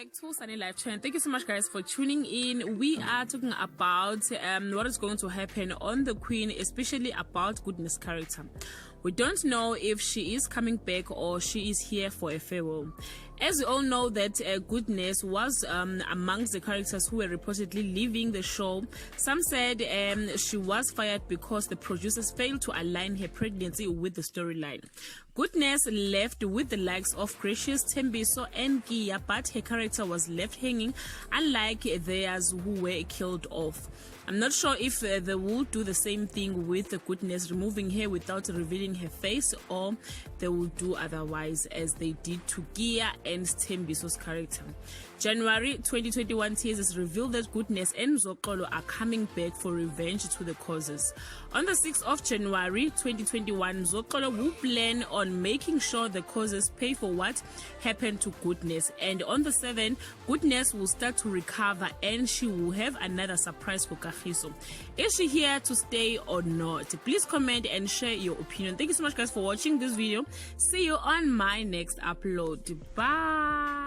back to Sunny Life Channel. Thank you so much, guys, for tuning in. We are talking about what is going to happen on the Queen, especially about Goodness' character. We don't know if she is coming back or she is here for a farewell. As we all know that Goodness was amongst the characters who were reportedly leaving the show. Some said she was fired because the producers failed to align her pregnancy with the storyline. Goodness left with the likes of Gracious, Thembiso and Gia, but her character was left hanging, unlike theirs who were killed off. I'm not sure if they will do the same thing with the Goodness, removing her without revealing her face, or they will do otherwise as they did to Gia and Thembiso's character. January 2021 teasers reveal that Goodness and Zoxolo are coming back for revenge to the causes. On the 6th of January 2021, Zoxolo will plan on making sure the causes pay for what happened to Goodness. And on the 7th, Goodness will start to recover and she will have another surprise for Kagiso. Is she here to stay or not? Please comment and share your opinion. Thank you so much, guys, for watching this video. See you on my next upload. Bye.